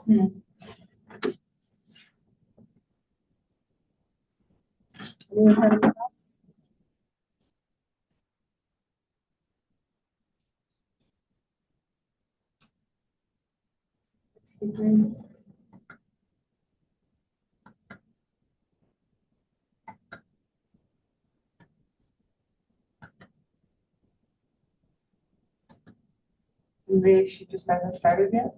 Hmm. Anyone have any thoughts? Maybe she just hasn't started yet.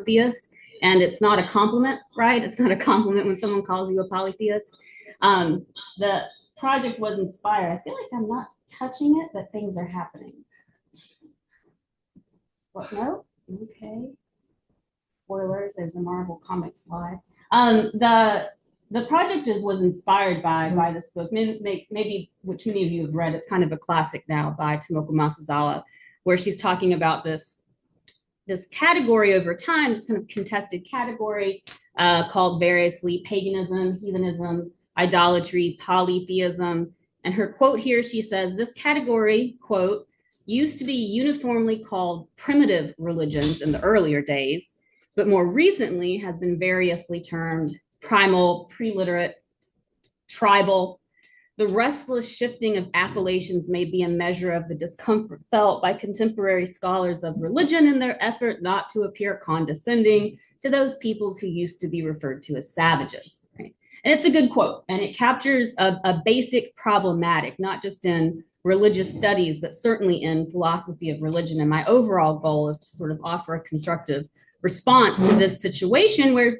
Theist, and it's not a compliment, right? It's not a compliment when someone calls you a polytheist. The project was inspired. I feel like I'm not touching it, but things are happening. What? No? Okay. Spoilers. There's a Marvel comic slide. The project was inspired by this book. Maybe which many of you have read. It's kind of a classic now by Tomoko Masazawa, where she's talking about this category over time, this kind of contested category called variously paganism, heathenism, idolatry, polytheism. And her quote here, she says, this category, quote, used to be uniformly called primitive religions in the earlier days, but more recently has been variously termed primal, preliterate, tribal. The restless shifting of appellations may be a measure of the discomfort felt by contemporary scholars of religion in their effort not to appear condescending to those peoples who used to be referred to as savages. Right? And it's a good quote, and it captures a basic problematic, not just in religious studies, but certainly in philosophy of religion. And my overall goal is to sort of offer a constructive response to this situation where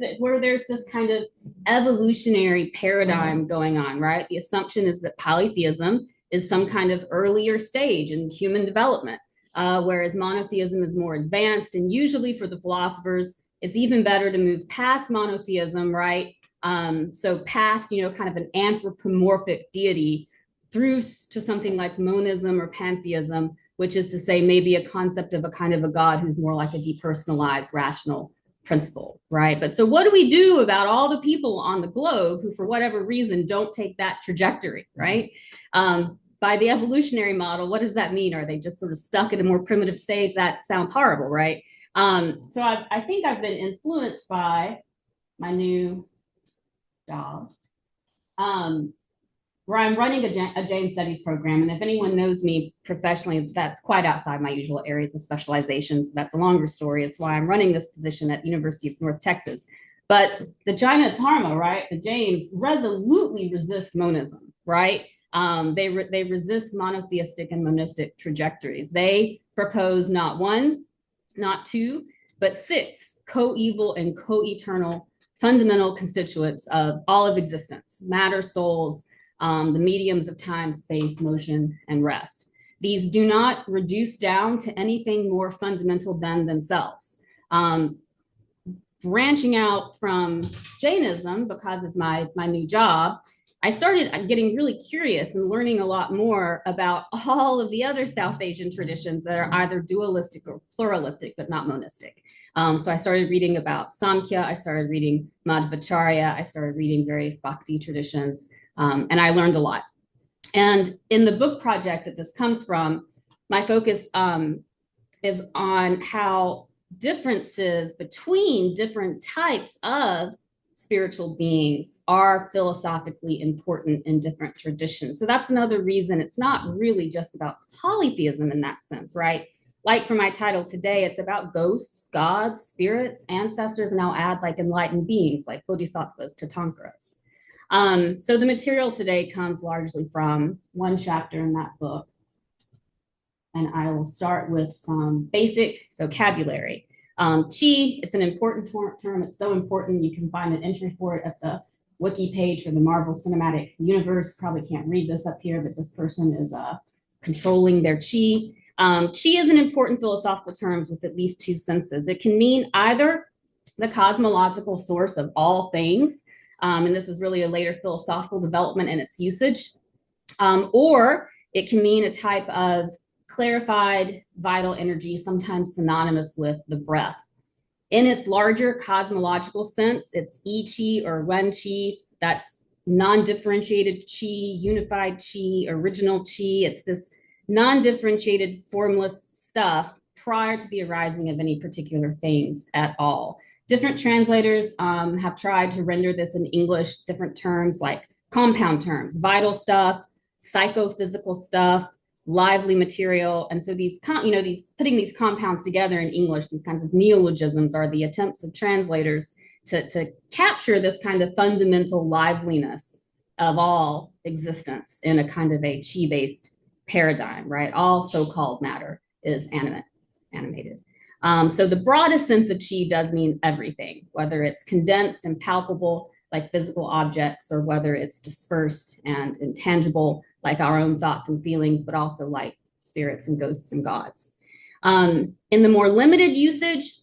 there's this kind of evolutionary paradigm going on, right? The assumption is that polytheism is some kind of earlier stage in human development, whereas monotheism is more advanced. And usually for the philosophers, it's even better to move past monotheism, right? So past, kind of an anthropomorphic deity through to something like monism or pantheism, which is to say maybe a concept of a kind of a God who's more like a depersonalized, rational principle, right? But so what do we do about all the people on the globe who, for whatever reason, don't take that trajectory, right? By the evolutionary model, what does that mean? Are they just sort of stuck at a more primitive stage? That sounds horrible, right? So I think I've been influenced by my new job. Where I'm running a Jain Studies program. And if anyone knows me professionally, that's quite outside my usual areas of specialization. So that's a longer story as why I'm running this position at University of North Texas. But the Jaina Dharma, right, the Jains resolutely resist monism, right? They resist monotheistic and monistic trajectories. They propose not one, not two, but six co-eval and co-eternal fundamental constituents of all of existence: matter, souls, the mediums of time, space, motion, and rest. These do not reduce down to anything more fundamental than themselves. Branching out from Jainism because of my new job, I started getting really curious and learning a lot more about all of the other South Asian traditions that are either dualistic or pluralistic, but not monistic. So I started reading about Samkhya, I started reading Madhvacharya, I started reading various Bhakti traditions, and I learned a lot. And in the book project that this comes from, my focus is on how differences between different types of spiritual beings are philosophically important in different traditions. So that's another reason it's not really just about polytheism in that sense, right? Like for my title today, it's about ghosts, gods, spirits, ancestors, and I'll add like enlightened beings like bodhisattvas, tatankaras. So the material today comes largely from one chapter in that book, and I will start with some basic vocabulary. Chi, it's an important term. It's so important you can find an entry for it at the wiki page for the Marvel Cinematic Universe. Probably can't read this up here, but this person is controlling their chi. Chi is an important philosophical term with at least two senses. It can mean either the cosmological source of all things, and this is really a later philosophical development in its usage, or it can mean a type of clarified vital energy, sometimes synonymous with the breath. In its larger cosmological sense, it's I Chi or Wen Chi. That's non-differentiated Chi, unified Chi, original Chi. It's this non-differentiated, formless stuff prior to the arising of any particular things at all. Different translators have tried to render this in English, different terms like compound terms, vital stuff, psychophysical stuff, lively material. And so these putting these compounds together in English, these kinds of neologisms are the attempts of translators to capture this kind of fundamental liveliness of all existence in a kind of a chi-based paradigm, right? All so-called matter is animated. So the broadest sense of chi does mean everything, whether it's condensed and palpable like physical objects, or whether it's dispersed and intangible like our own thoughts and feelings, but also like spirits and ghosts and gods. In the more limited usage,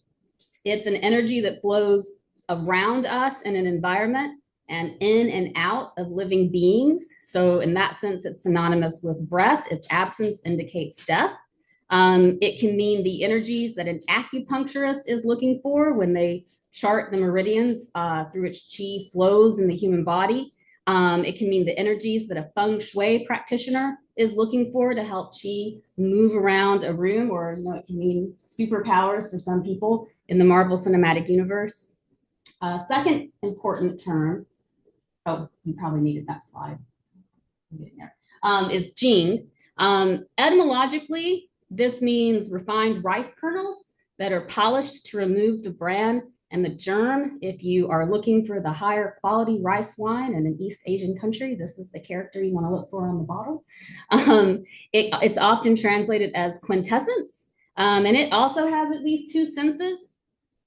it's an energy that flows around us in an environment and in and out of living beings. So in that sense, it's synonymous with breath. Its absence indicates death. It can mean the energies that an acupuncturist is looking for when they chart the meridians through which chi flows in the human body. It can mean the energies that a feng shui practitioner is looking for to help chi move around a room, or it can mean superpowers for some people in the Marvel Cinematic Universe. Second important term, oh, you probably needed that slide, is Jing. Etymologically, this means refined rice kernels that are polished to remove the bran and the germ. If you are looking for the higher quality rice wine in an East Asian country, this is the character you want to look for on the bottle. It's often translated as quintessence, and it also has at least two senses.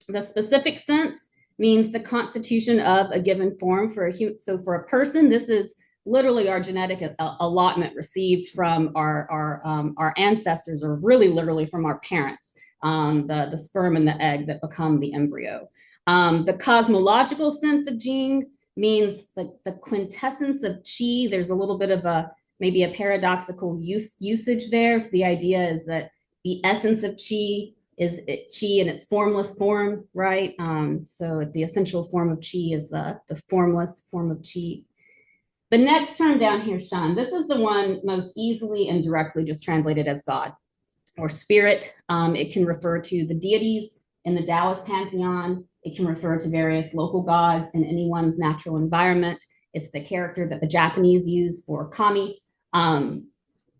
The specific sense means the constitution of a given form for a human. So for a person, this is literally our genetic allotment received from our ancestors, or really literally from our parents. The sperm and the egg that become the embryo. The cosmological sense of Jing means the quintessence of chi. There's a little bit of maybe a paradoxical usage there. So the idea is that the essence of chi is chi in its formless form, right? So the essential form of chi is the formless form of chi. The next term down here, Shan, this is the one most easily and directly just translated as God or spirit. It can refer to the deities in the Taoist pantheon. It can refer to various local gods in anyone's natural environment. It's the character that the Japanese use for kami. In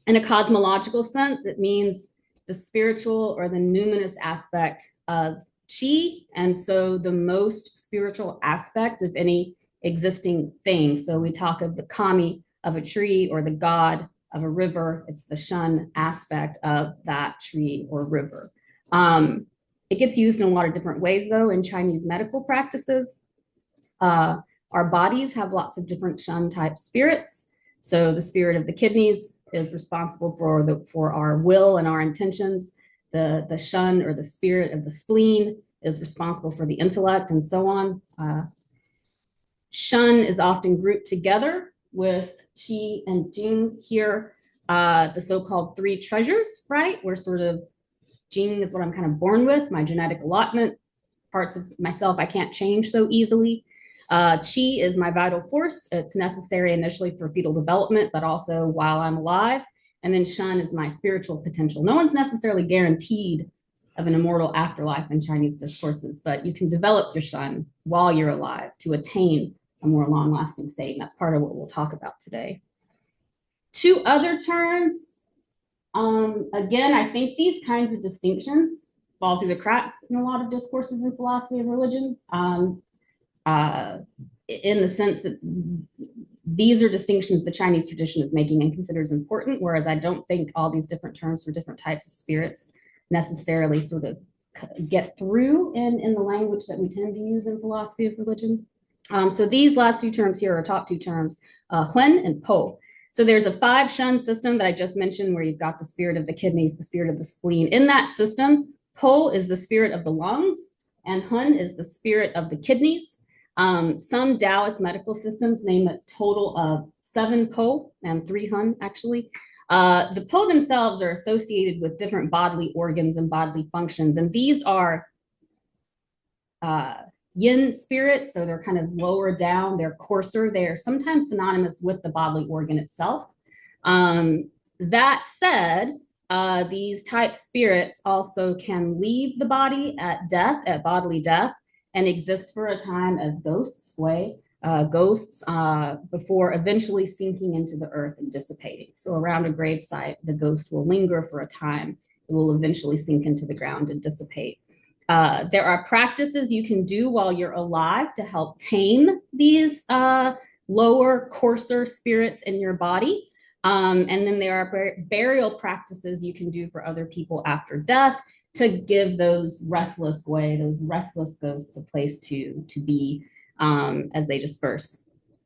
a cosmological sense, it means the spiritual or the numinous aspect of chi, and so the most spiritual aspect of any existing thing. So we talk of the kami of a tree or the god of a river. It's the shun aspect of that tree or river. It gets used in a lot of different ways, though, in Chinese medical practices. Our bodies have lots of different shun type spirits. So the spirit of the kidneys is responsible for our will and our intentions. The shun or the spirit of the spleen is responsible for the intellect, and so on. Shun is often grouped together with Qi and Jing here, the so-called three treasures, right? We're sort of, Jing is what I'm kind of born with, my genetic allotment, parts of myself I can't change so easily. Qi is my vital force. It's necessary initially for fetal development, but also while I'm alive. And then Shun is my spiritual potential. No one's necessarily guaranteed of an immortal afterlife in Chinese discourses, but you can develop your Shun while you're alive to attain a more long-lasting state. And that's part of what we'll talk about today. Two other terms. Again, I think these kinds of distinctions fall through the cracks in a lot of discourses in philosophy of religion, in the sense that these are distinctions the Chinese tradition is making and considers important, whereas I don't think all these different terms for different types of spirits necessarily sort of get through in the language that we tend to use in philosophy of religion. So these last two terms here are top two terms, Huen and Po. So there's a 5 Shun system that I just mentioned where you've got the spirit of the kidneys, the spirit of the spleen. In that system, Po is the spirit of the lungs and Hun is the spirit of the kidneys. Some Taoist medical systems name a total of 7 Po and 3 Hun actually. The Po themselves are associated with different bodily organs and bodily functions, and these are yin spirit, so they're kind of lower down, they're coarser, they're sometimes synonymous with the bodily organ itself. That said, these type spirits also can leave the body at death, at bodily death, and exist for a time as ghosts, ghosts before eventually sinking into the earth and dissipating. So around a gravesite, the ghost will linger for a time. It will eventually sink into the ground and dissipate. There are practices you can do while you're alive to help tame these lower, coarser spirits in your body. And then there are burial practices you can do for other people after death to give those restless ghosts a place to be as they disperse.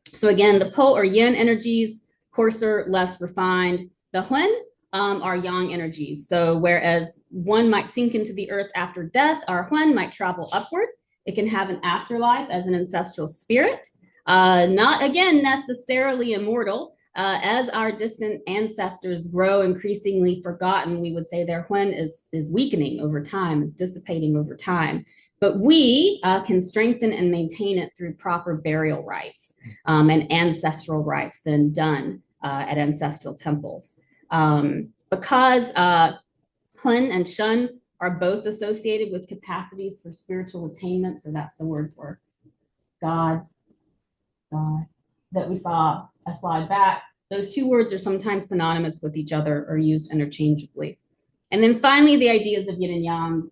So again, the Po or yin energies, coarser, less refined. The Huen are yang energies. So whereas one might sink into the earth after death, our Huen might travel upward. It can have an afterlife as an ancestral spirit, not again necessarily immortal. As our distant ancestors grow increasingly forgotten, we would say their Huen is weakening over time, is dissipating over time. But we can strengthen and maintain it through proper burial rites and ancestral rites then done at ancestral temples. Because Hun and Shun are both associated with capacities for spiritual attainment, so that's the word for God, that we saw a slide back. Those two words are sometimes synonymous with each other or used interchangeably. And then finally, the ideas of yin and yang,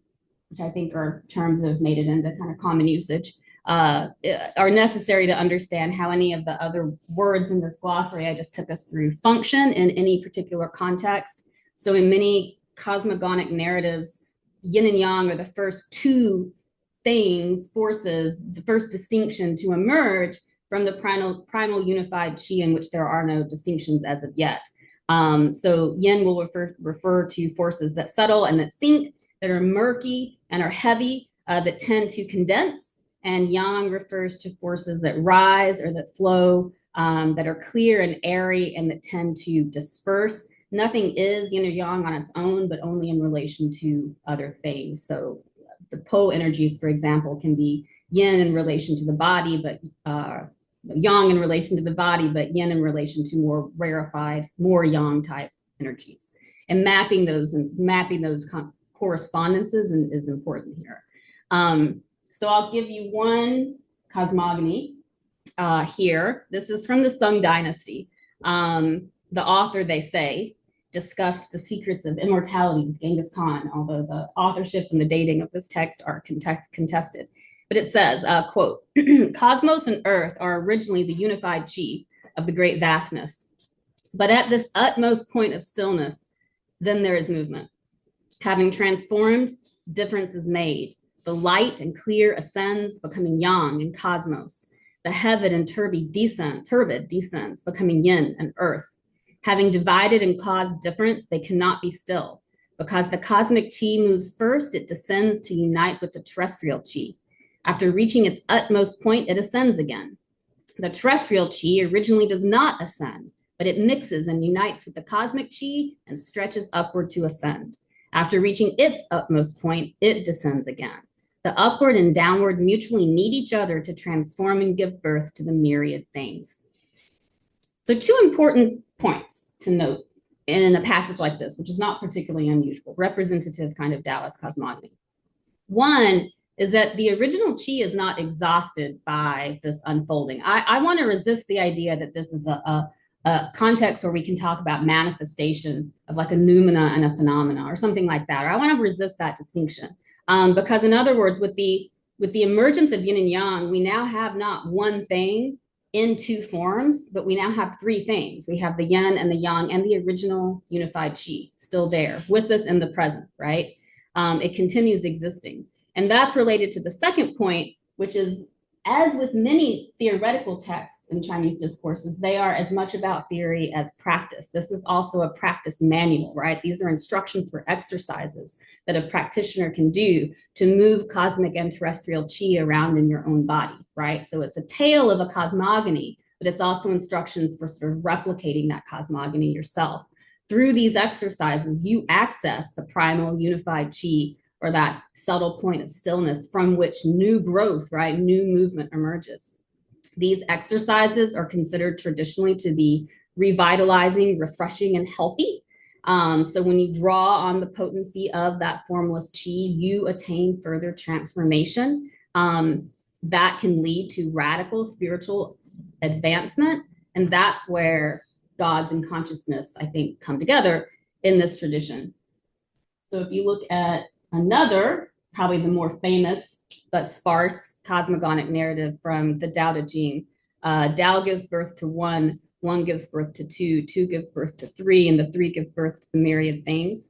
which I think are terms that have made it into kind of common usage, are necessary to understand how any of the other words in this glossary I just took us through function in any particular context. So in many cosmogonic narratives, yin and yang are the first two things, forces, the first distinction to emerge from the primal unified chi, in which there are no distinctions as of yet. So yin will refer to forces that settle and that sink, that are murky and are heavy, that tend to condense. And yang refers to forces that rise or that flow, that are clear and airy and that tend to disperse. Nothing is yin or yang on its own, but only in relation to other things. So the Po energies, for example, can be yin in relation to the body, but yang in relation to the body, but yin in relation to more rarefied, more yang type energies. And mapping those correspondences is important here. So I'll give you one cosmogony here. This is from the Sung Dynasty. The author, they say, discussed the secrets of immortality with Genghis Khan, although the authorship and the dating of this text are contested. But it says, quote, cosmos and earth are originally the unified chi of the great vastness. But at this utmost point of stillness, then there is movement. Having transformed, difference is made. The light and clear ascends, becoming yang in cosmos. The heavy and turbid descends, becoming yin and earth. Having divided and caused difference, they cannot be still. Because the cosmic chi moves first, it descends to unite with the terrestrial chi. After reaching its utmost point, it ascends again. The terrestrial chi originally does not ascend, but it mixes and unites with the cosmic chi and stretches upward to ascend. After reaching its utmost point, it descends again. The upward and downward mutually need each other to transform and give birth to the myriad things. So 2 important points to note in a passage like this, which is not particularly unusual, representative kind of Taoist cosmogony. One is that the original chi is not exhausted by this unfolding. I want to resist the idea that this is a context where we can talk about manifestation of like a noumena and a phenomena or something like that. Or I want to resist that distinction because, in other words, with the emergence of yin and yang, we now have not one thing in 2 forms, but we now have 3 things. We have the yin and the yang and the original unified chi still there with us in the present, right? It continues existing. And that's related to the second point, which is as with many theoretical texts in Chinese discourses, they are as much about theory as practice. This is also a practice manual, right? These are instructions for exercises that a practitioner can do to move cosmic and terrestrial chi around in your own body, right? So it's a tale of a cosmogony, but it's also instructions for sort of replicating that cosmogony yourself. Through these exercises, you access the primal unified chi, or that subtle point of stillness from which new growth, right, new movement emerges. These exercises are considered traditionally to be revitalizing, refreshing, and healthy. So when you draw on the potency of that formless chi, you attain further transformation. That can lead to radical spiritual advancement. And that's where gods and consciousness, I think, come together in this tradition. So if you look at another, probably the more famous but sparse cosmogonic narrative from the Tao Te Ching. Tao gives birth to one gives birth to two give birth to three, and the three give birth to the myriad things.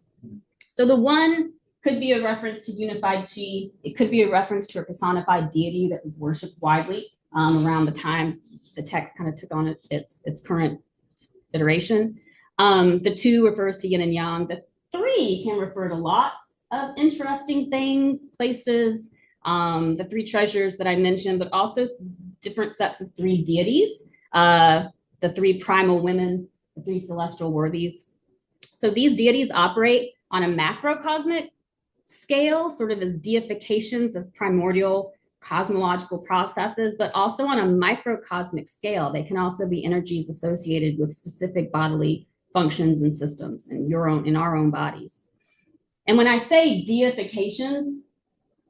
So the one could be a reference to unified chi. It could be a reference to a personified deity that was worshipped widely around the time the text kind of took on its current iteration. The two refers to yin and yang. The three can refer to lots of interesting things, places, the three treasures that I mentioned, but also different sets of three deities, the three primal women, the three celestial worthies. So these deities operate on a macrocosmic scale, sort of as deifications of primordial cosmological processes, but also on a microcosmic scale. They can also be energies associated with specific bodily functions and systems in our own bodies. And when I say deifications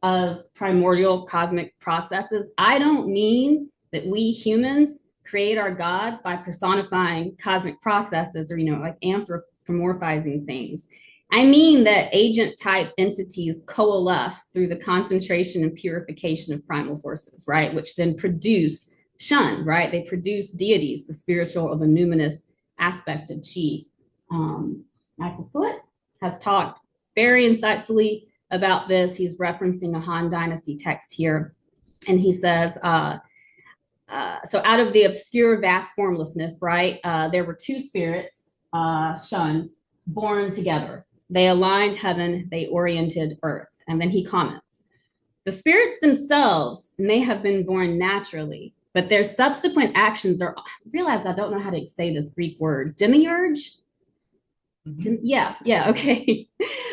of primordial cosmic processes, I don't mean that we humans create our gods by personifying cosmic processes or, like anthropomorphizing things. I mean that agent type entities coalesce through the concentration and purification of primal forces, right? Which then produce Shun, right? They produce deities, the spiritual or the numinous aspect of Qi. Michael Foote has talked very insightfully about this. He's referencing a Han Dynasty text here. And he says, so out of the obscure vast formlessness, right, there were two spirits, Shun, born together. They aligned heaven, they oriented earth. And then he comments, the spirits themselves may have been born naturally, but their subsequent actions are, realize I don't know how to say this Greek word, demiurge? Yeah, okay.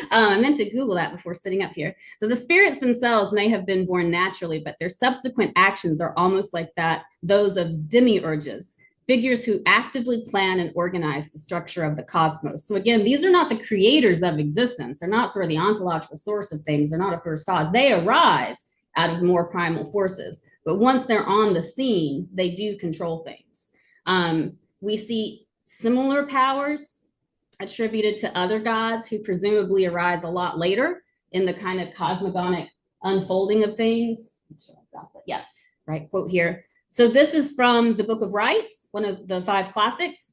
I meant to Google that before sitting up here. So the spirits themselves may have been born naturally, but their subsequent actions are almost like those of demiurges, figures who actively plan and organize the structure of the cosmos. So again, these are not the creators of existence. They're not sort of the ontological source of things. They're not a first cause. They arise out of more primal forces. But once they're on the scene, they do control things. We see similar powers attributed to other gods who presumably arise a lot later in the kind of cosmogonic unfolding of things. Yeah, right, quote here. So this is from the Book of Rites, one of the 5 classics.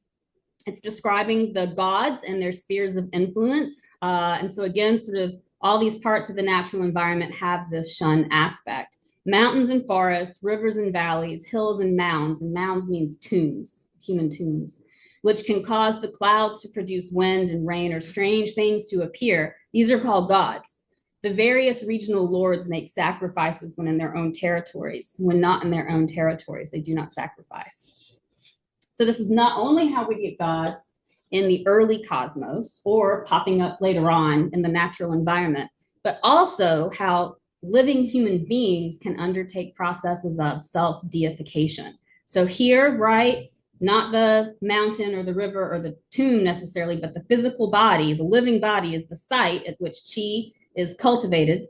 It's describing the gods and their spheres of influence. And so again, sort of all these parts of the natural environment have this Shun aspect. Mountains and forests, rivers and valleys, hills and mounds means tombs, human tombs, which can cause the clouds to produce wind and rain or strange things to appear. These are called gods. The various regional lords make sacrifices when in their own territories. When not in their own territories, they do not sacrifice. So this is not only how we get gods in the early cosmos or popping up later on in the natural environment, but also how living human beings can undertake processes of self-deification. So here, right, not the mountain or the river or the tomb necessarily, but the physical body, the living body is the site at which Qi is cultivated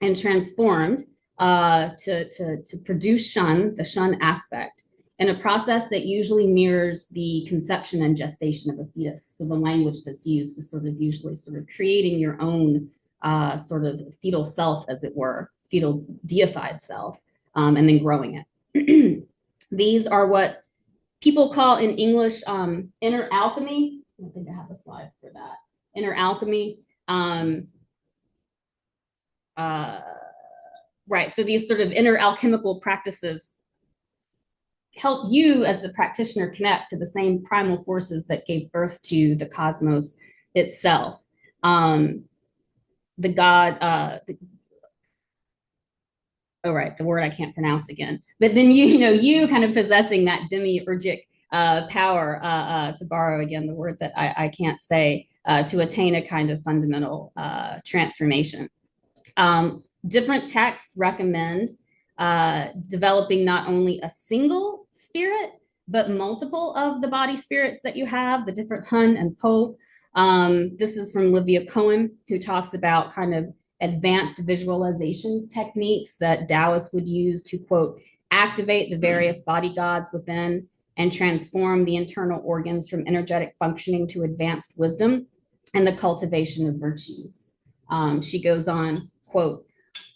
and transformed to produce Shun, the Shun aspect, in a process that usually mirrors the conception and gestation of a fetus. So the language that's used is sort of usually sort of creating your own sort of fetal self, as it were, fetal deified self, and then growing it. These are what people call in English inner alchemy. I think I have a slide for that. Inner alchemy. right. So these sort of inner alchemical practices help you as the practitioner connect to the same primal forces that gave birth to the cosmos itself. The god, the word I can't pronounce again. But then you kind of possessing that demiurgic power, to borrow again the word that I can't say, to attain a kind of fundamental transformation. Different texts recommend developing not only a single spirit, but multiple of the body spirits that you have, the different Hun and Po. This is from Leah Kalmanson, who talks about kind of advanced visualization techniques that Taoists would use to, quote, activate the various body gods within and transform the internal organs from energetic functioning to advanced wisdom and the cultivation of virtues. She goes on, quote,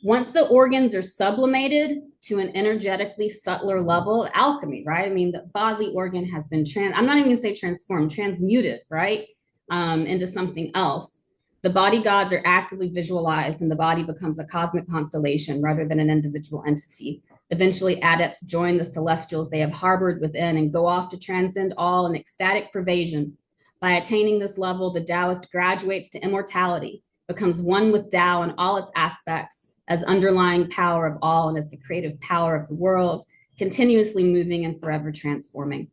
once the organs are sublimated to an energetically subtler level, alchemy, right? I mean, the bodily organ has been I'm not even gonna say transformed, transmuted, right? Into something else. The body gods are actively visualized and the body becomes a cosmic constellation rather than an individual entity. Eventually, adepts join the celestials they have harbored within and go off to transcend all in ecstatic pervasion. By attaining this level, the Taoist graduates to immortality, becomes one with Tao in all its aspects, as underlying power of all and as the creative power of the world, continuously moving and forever transforming.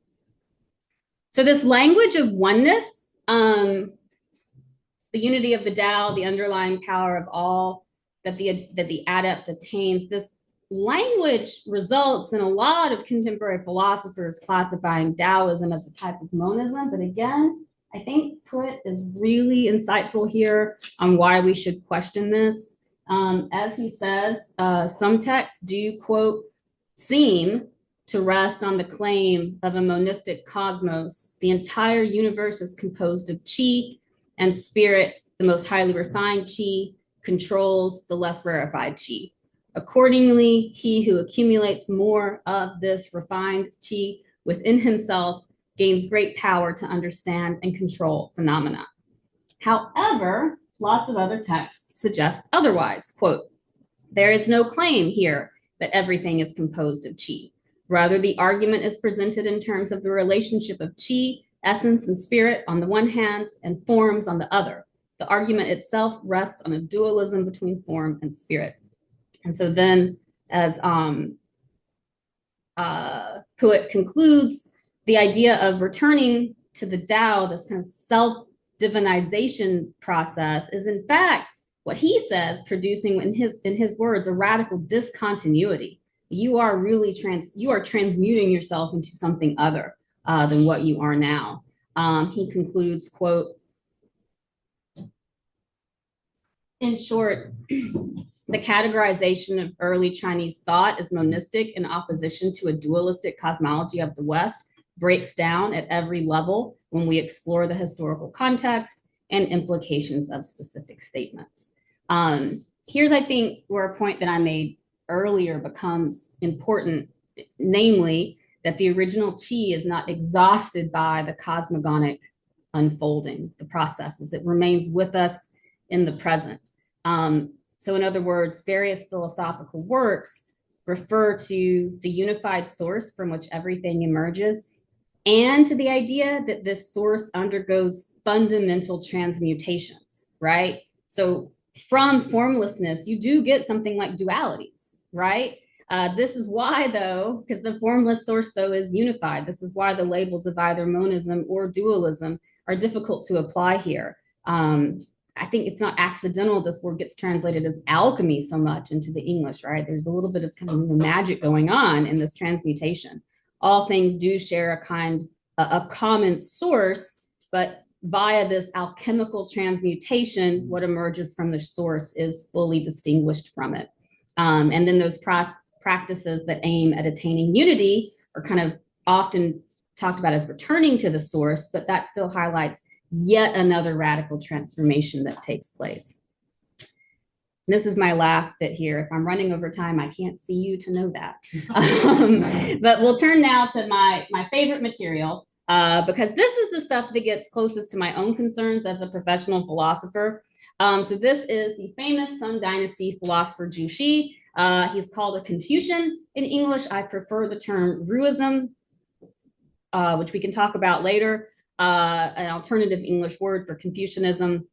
So this language of oneness, the unity of the Tao, the underlying power of all that the adept attains, this language results in a lot of contemporary philosophers classifying Taoism as a type of monism. But again, I think Pruitt is really insightful here on why we should question this. As he says, some texts do, quote, seem to rest on the claim of a monistic cosmos. The entire universe is composed of chi, and spirit, the most highly refined chi, controls the less rarefied chi. Accordingly, he who accumulates more of this refined chi within himself gains great power to understand and control phenomena. However, lots of other texts suggest otherwise. Quote, there is no claim here that everything is composed of chi. Rather, the argument is presented in terms of the relationship of chi, essence, and spirit on the one hand, and forms on the other. The argument itself rests on a dualism between form and spirit. And so then, as Pruitt concludes, the idea of returning to the Tao, this kind of self-divinization process, is in fact what he says, producing in his words a radical discontinuity. You are really transmuting yourself into something other than what you are now. He concludes, quote, in short, the categorization of early Chinese thought as monistic in opposition to a dualistic cosmology of the West breaks down at every level when we explore the historical context and implications of specific statements. Here's, I think, where a point that I made earlier becomes important, namely that the original chi is not exhausted by the cosmogonic unfolding, the processes. It remains with us in the present. So in other words, various philosophical works refer to the unified source from which everything emerges, and to the idea that this source undergoes fundamental transmutations, right? So from formlessness, you do get something like dualities, right? This is why, though, because the formless source, though, is unified. This is why the labels of either monism or dualism are difficult to apply here. I think it's not accidental this word gets translated as alchemy so much into the English, right? There's a little bit of kind of magic going on in this transmutation. All things do share a common source, but via this alchemical transmutation, what emerges from the source is fully distinguished from it. And then those practices that aim at attaining unity are kind of often talked about as returning to the source, but that still highlights yet another radical transformation that takes place. And this is my last bit here. If I'm running over time, I can't see you to know that. But we'll turn now to my favorite material, because this is the stuff that gets closest to my own concerns as a professional philosopher. So this is the famous Sung Dynasty philosopher Zhu Xi. He's called a Confucian in English. I prefer the term Ruism, which we can talk about later. An alternative English word for Confucianism,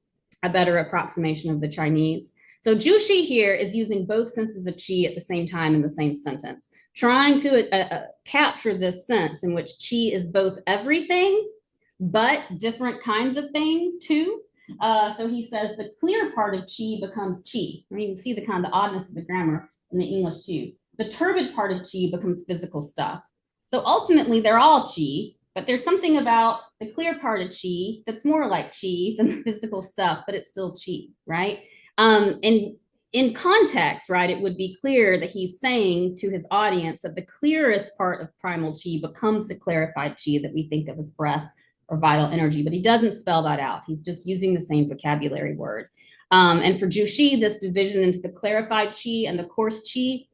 a better approximation of the Chinese. So Jushi here is using both senses of qi at the same time in the same sentence, trying to capture this sense in which qi is both everything, but different kinds of things too. So he says the clear part of qi becomes qi. I mean, you can see the kind of the oddness of the grammar in the English too. The turbid part of qi becomes physical stuff. So ultimately, they're all qi, but there's something about the clear part of qi that's more like qi than the physical stuff, but it's still qi, right? And in context, right, it would be clear that he's saying to his audience that the clearest part of primal qi becomes the clarified qi that we think of as breath or vital energy, but he doesn't spell that out. He's just using the same vocabulary word. And for Jushi, this division into the clarified qi and the coarse qi,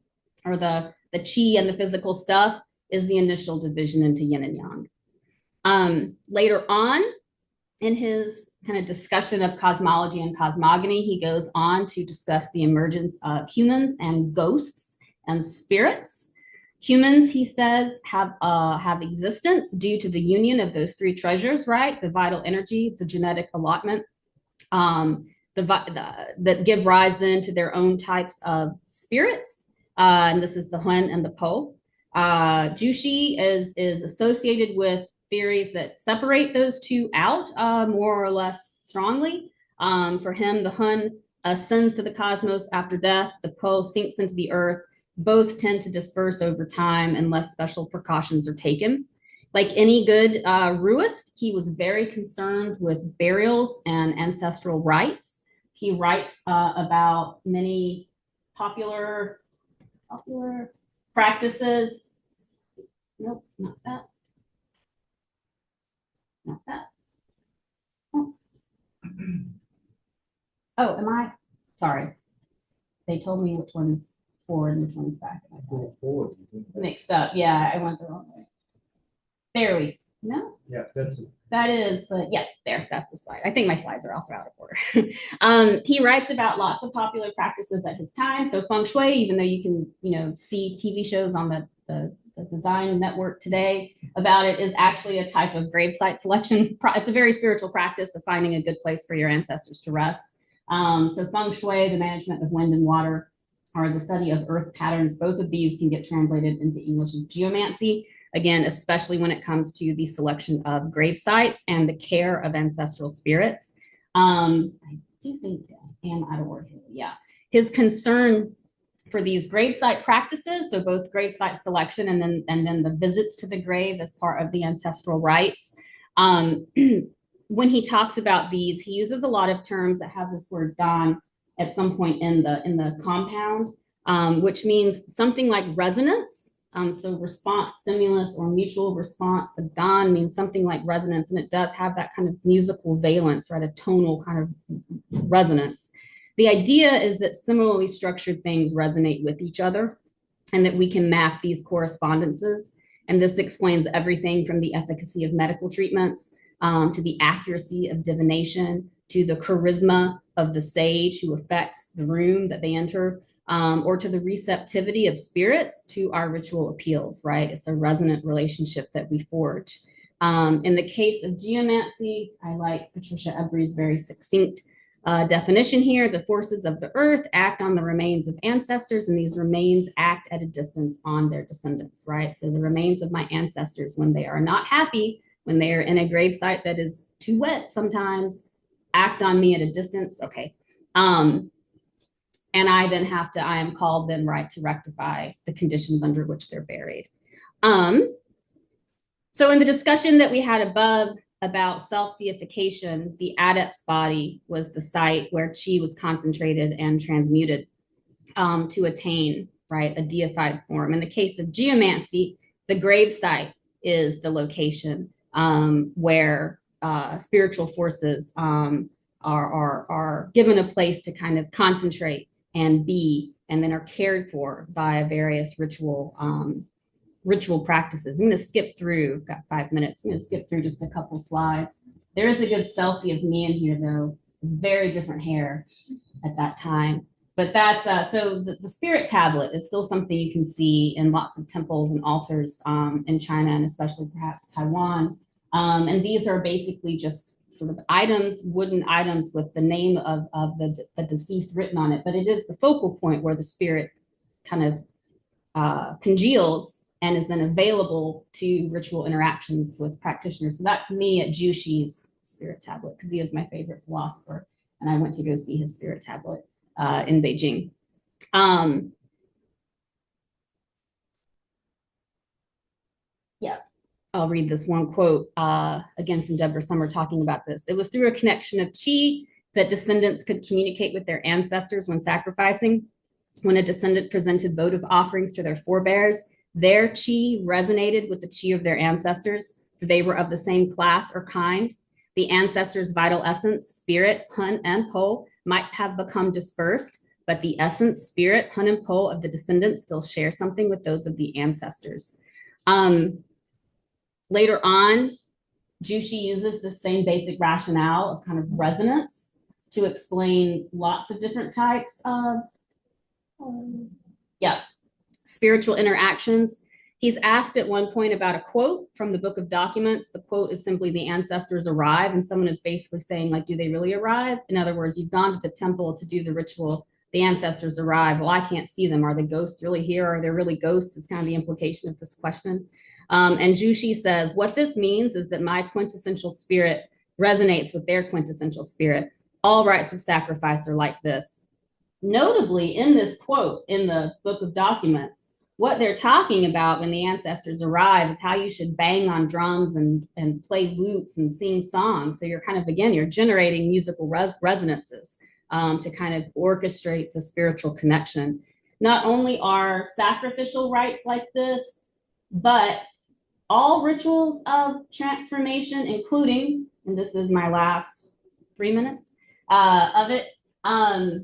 or the qi and the physical stuff, is the initial division into yin and yang. Later on in his kind of discussion of cosmology and cosmogony, he goes on to discuss the emergence of humans and ghosts and spirits. Humans, he says, have existence due to the union of those three treasures, right? The vital energy, the genetic allotment, that give rise then to their own types of spirits. And this is the Hun and the Po. Jushi is associated with theories that separate those two out more or less strongly. For him, the Hun ascends to the cosmos after death. The Po sinks into the earth. Both tend to disperse over time unless special precautions are taken. Like any good Ruist, he was very concerned with burials and ancestral rites. He writes about many popular practices. Nope, not that. Not that. Oh. Oh, am I? Sorry. They told me which one's forward and which one's back. Forward. Mixed up. Yeah, I went the wrong way. There we no. Yeah, that's it. That is, but yeah, there, that's the slide. I think my slides are also out of order. He writes about lots of popular practices at his time. So feng shui, even though you can, see TV shows on the design network today about it, is actually a type of gravesite selection. It's a very spiritual practice of finding a good place for your ancestors to rest. So feng shui, the management of wind and water, or the study of earth patterns, both of these can get translated into English as geomancy. Again, especially when it comes to the selection of grave sites and the care of ancestral spirits. I do think I am out of order here. Yeah. His concern for these gravesite practices, so both gravesite selection and then the visits to the grave as part of the ancestral rites. When he talks about these, he uses a lot of terms that have this word dan at some point in the compound, which means something like resonance. So response, stimulus, or mutual response. The dan means something like resonance, and it does have that kind of musical valence, right? A tonal kind of resonance. The idea is that similarly structured things resonate with each other, and that we can map these correspondences. And this explains everything from the efficacy of medical treatments to the accuracy of divination, to the charisma of the sage who affects the room that they enter, or to the receptivity of spirits to our ritual appeals, right? It's a resonant relationship that we forge. In the case of geomancy, I like Patricia Embry's very succinct definition here. The forces of the earth act on the remains of ancestors, and these remains act at a distance on their descendants, right? So the remains of my ancestors, when they are not happy, when they are in a gravesite that is too wet sometimes, act on me at a distance. Okay. And I am called then, right, to rectify the conditions under which they're buried. So in the discussion that we had above about self-deification, the adept's body was the site where qi was concentrated and transmuted to attain, right, a deified form. In the case of geomancy, the grave site is the location where spiritual forces are given a place to kind of concentrate and be, and then are cared for by various ritual practices. I'm going to skip through, got 5 minutes. I'm going to skip through just a couple slides. There is a good selfie of me in here, though. Very different hair at that time. But that's so the spirit tablet is still something you can see in lots of temples and altars in China and especially perhaps Taiwan. And these are basically just sort of items, wooden items with the name of the deceased written on it. But it is the focal point where the spirit kind of congeals and is then available to ritual interactions with practitioners. So that's me at Jushi's spirit tablet because he is my favorite philosopher. And I went to go see his spirit tablet in Beijing. Yeah, I'll read this one quote again from Deborah Summer talking about this. It was through a connection of qi that descendants could communicate with their ancestors when sacrificing. When a descendant presented votive offerings to their forebears, their qi resonated with the qi of their ancestors, for they were of the same class or kind. The ancestors' vital essence, spirit, hun, and po, might have become dispersed, but the essence, spirit, hun, and po of the descendants still share something with those of the ancestors. Later on, Jushi uses the same basic rationale of kind of resonance to explain lots of different types of spiritual interactions. He's asked at one point about a quote from the Book of Documents. The quote is simply, the ancestors arrive, and someone is basically saying, like, do they really arrive? In other words, you've gone to the temple to do the ritual, the ancestors arrive. Well, I can't see them. Are the ghosts really here? Are there really ghosts? Is kind of the implication of this question. And Jushi says, what this means is that my quintessential spirit resonates with their quintessential spirit. All rites of sacrifice are like this. Notably, in this quote in the Book of Documents, what they're talking about when the ancestors arrive is how you should bang on drums and play lutes and sing songs. So you're kind of, again, you're generating musical resonances to kind of orchestrate the spiritual connection. Not only are sacrificial rites like this, but all rituals of transformation, including, and this is my last 3 minutes of it,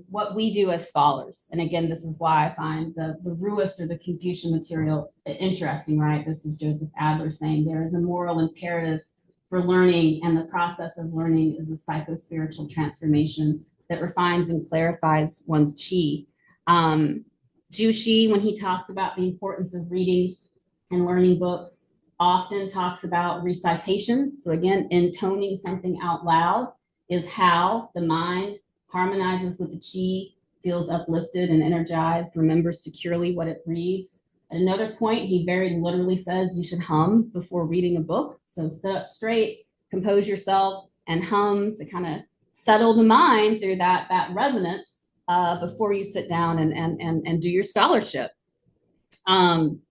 what we do as scholars. And again, this is why I find the Ruist or the Confucian material interesting, right? This is Joseph Adler saying there is a moral imperative for learning, and the process of learning is a psycho-spiritual transformation that refines and clarifies one's qi. Jushi, when he talks about the importance of reading and learning books, often talks about recitation. So again, intoning something out loud is how the mind harmonizes with the qi, feels uplifted and energized, remembers securely what it reads. At another point, he very literally says you should hum before reading a book. So sit up straight, compose yourself, and hum to kind of settle the mind through that resonance before you sit down and do your scholarship. And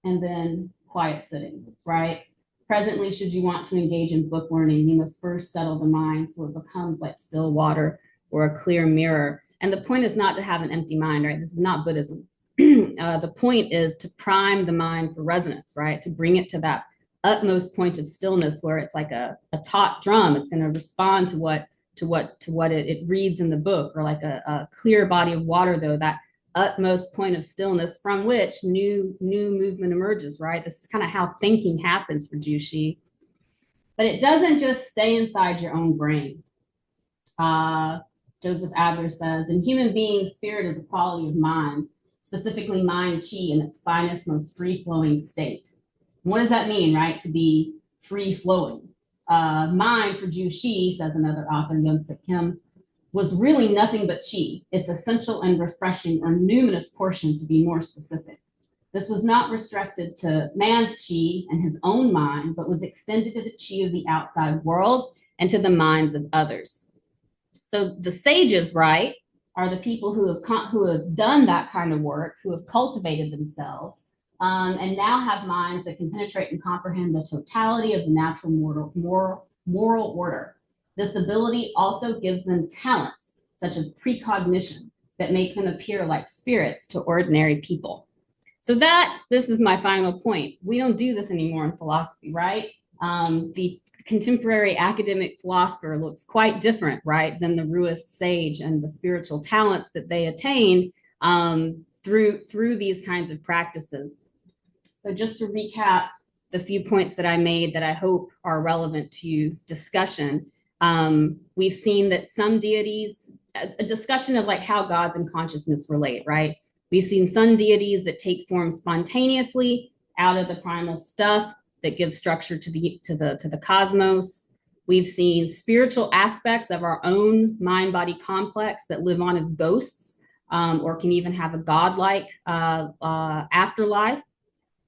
then quiet sitting, right? Presently, should you want to engage in book learning, you must first settle the mind so it becomes like still water or a clear mirror. And the point is not to have an empty mind, right? This is not Buddhism. The point is to prime the mind for resonance, right? To bring it to that utmost point of stillness where it's like a taut drum. It's going to respond to what it reads in the book, or like a clear body of water, though, that utmost point of stillness from which new movement emerges, right? This is kind of how thinking happens for Jushi. But it doesn't just stay inside your own brain. Joseph Adler says, in human beings, spirit is a quality of mind, specifically mind qi in its finest, most free-flowing state. And what does that mean, right? To be free-flowing. Mind for Jushi, says another author, Yun-Sik Kim, was really nothing but qi, its essential and refreshing or numinous portion, to be more specific. This was not restricted to man's qi and his own mind, but was extended to the qi of the outside world and to the minds of others. So the sages, right, are the people who have done that kind of work, who have cultivated themselves, and now have minds that can penetrate and comprehend the totality of the natural moral order. This ability also gives them talents, such as precognition, that make them appear like spirits to ordinary people. So this is my final point. We don't do this anymore in philosophy, right? The contemporary academic philosopher looks quite different, right, than the Ruist sage and the spiritual talents that they attain through these kinds of practices. So just to recap the few points that I made that I hope are relevant to discussion. We've seen that some deities a discussion of like how gods and consciousness relate, right? We've seen some deities that take form spontaneously out of the primal stuff that gives structure to the cosmos. We've seen spiritual aspects of our own mind-body complex that live on as ghosts, or can even have a godlike afterlife.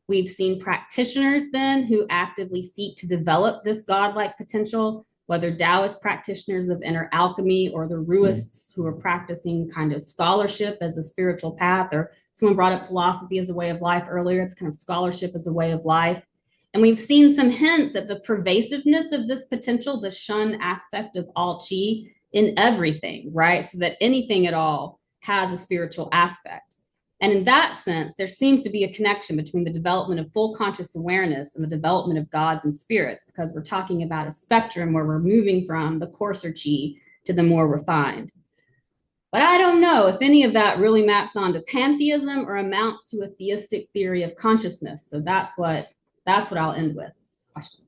We've seen practitioners then who actively seek to develop this godlike potential, whether Taoist practitioners of inner alchemy or the Ruists who are practicing kind of scholarship as a spiritual path, or someone brought up philosophy as a way of life earlier. It's kind of scholarship as a way of life. And we've seen some hints at the pervasiveness of this potential, the shun aspect of all chi in everything, right? So that anything at all has a spiritual aspect. And in that sense, there seems to be a connection between the development of full conscious awareness and the development of gods and spirits, because we're talking about a spectrum where we're moving from the coarser chi to the more refined. But I don't know if any of that really maps onto pantheism or amounts to a theistic theory of consciousness. So that's what I'll end with. Question.